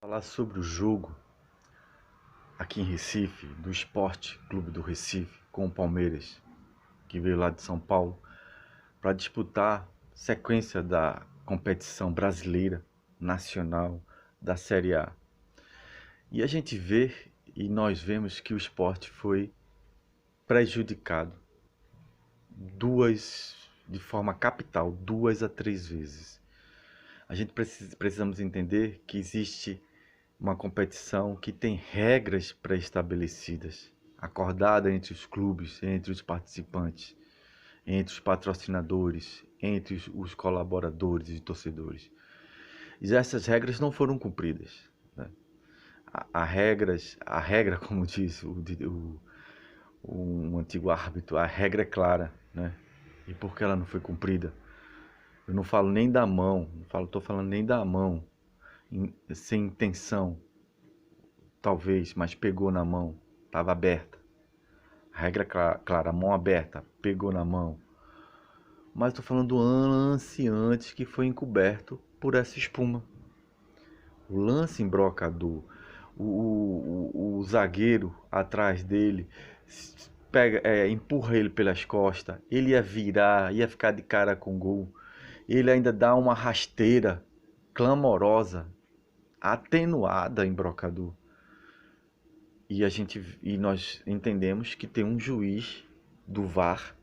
Falar sobre o jogo aqui em Recife, do Sport Clube do Recife com o Palmeiras, que veio lá de São Paulo para disputar sequência da competição brasileira nacional da Série A. E a gente vê e nós vemos que o Sport foi prejudicado de forma capital, 2 a 3 vezes. A gente precisamos entender que existe uma competição que tem regras pré-estabelecidas, acordada entre os clubes, entre os participantes, entre os patrocinadores, entre os colaboradores e torcedores. E essas regras não foram cumpridas, né? A regra, como diz um antigo árbitro, a regra é clara, né? E por que ela não foi cumprida? Eu não falo nem da mão, estou falando nem da mão, sem intenção, talvez, mas pegou na mão, estava aberta. A regra é clara, a mão aberta, pegou na mão. Mas estou falando do lance antes que foi encoberto por essa espuma. O lance embrocador, o zagueiro atrás dele empurra ele pelas costas, ele ia virar, ia ficar de cara com o gol. Ele ainda dá uma rasteira clamorosa, atenuada em brocador. E nós entendemos que tem um juiz do VAR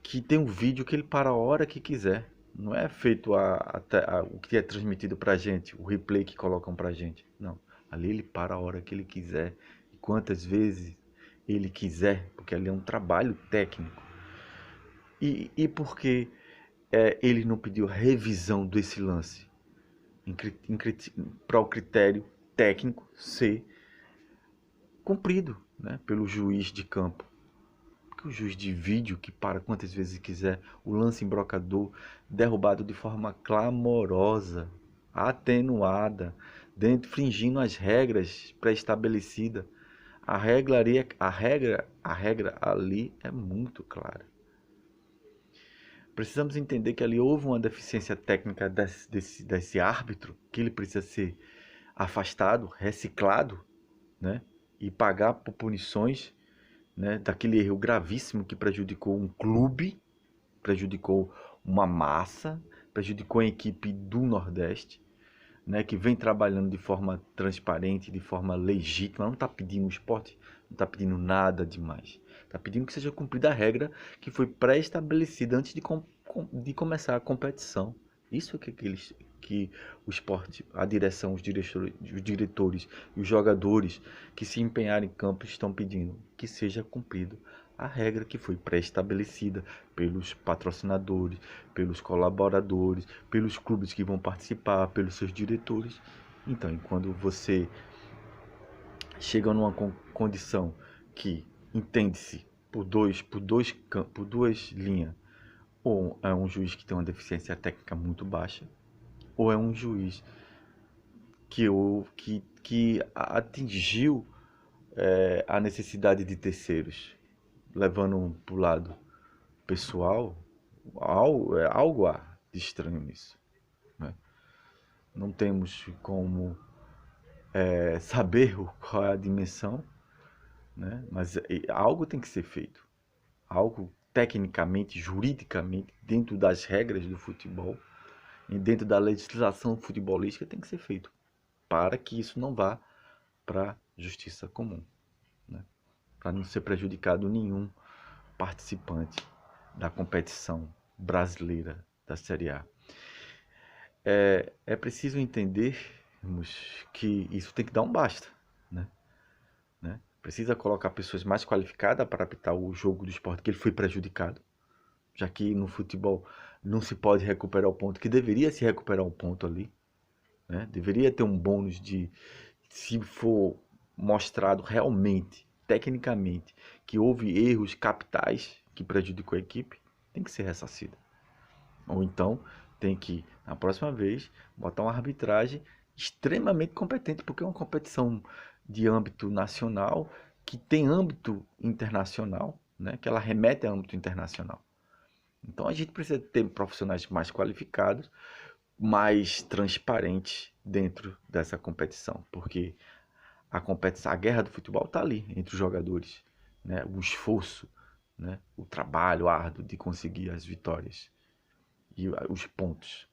que tem um vídeo que ele para a hora que quiser. Não é feito o que é transmitido pra gente, o replay que colocam pra gente. Não. Ali ele para a hora que ele quiser. E quantas vezes ele quiser, porque ali é um trabalho técnico. E por que ele não pediu revisão desse lance? Para o critério técnico ser cumprido, né, pelo juiz de campo. Porque o juiz de vídeo, que para quantas vezes quiser, o lance embrocador, derrubado de forma clamorosa, atenuada, infringindo as regras pré-estabelecidas. A regra ali é muito clara. Precisamos entender que ali houve uma deficiência técnica desse árbitro, que ele precisa ser afastado, reciclado, né? E pagar por punições, né, daquele erro gravíssimo que prejudicou um clube, prejudicou uma massa, prejudicou a equipe do Nordeste, né, que vem trabalhando de forma transparente, de forma legítima, não está pedindo o esporte, não está pedindo nada demais. Está pedindo que seja cumprida a regra que foi pré-estabelecida antes de começar a competição. Isso é que o esporte, a direção, os diretores e os jogadores que se empenharem em campo estão pedindo que seja cumprido a regra que foi pré-estabelecida pelos patrocinadores, pelos colaboradores, pelos clubes que vão participar, pelos seus diretores. Então, quando você chega numa condição que entende-se por duas linhas, ou é um juiz que tem uma deficiência técnica muito baixa, ou é um juiz que atingiu a necessidade de terceiros, levando para o lado pessoal, algo há de estranho nisso, né? Não temos como saber qual é a dimensão, né? Mas algo tem que ser feito. Algo tecnicamente, juridicamente, dentro das regras do futebol e dentro da legislação futebolística tem que ser feito para que isso não vá para a justiça comum, né? Para não ser prejudicado nenhum participante da competição brasileira da Série A. É preciso entendermos que isso tem que dar um basta, né? Precisa colocar pessoas mais qualificadas para apitar o jogo do esporte que ele foi prejudicado, já que no futebol não se pode recuperar o ponto, que deveria se recuperar o ponto ali, né? Deveria ter um bônus se for mostrado realmente, tecnicamente, que houve erros capitais que prejudicou a equipe, tem que ser ressarcida. Ou então tem que, na próxima vez, botar uma arbitragem extremamente competente, porque é uma competição de âmbito nacional que tem âmbito internacional, né? Que ela remete a âmbito internacional. Então a gente precisa ter profissionais mais qualificados mais transparente dentro dessa competição, porque a competição, a guerra do futebol está ali entre os jogadores, né? O esforço, né? O trabalho árduo de conseguir as vitórias e os pontos.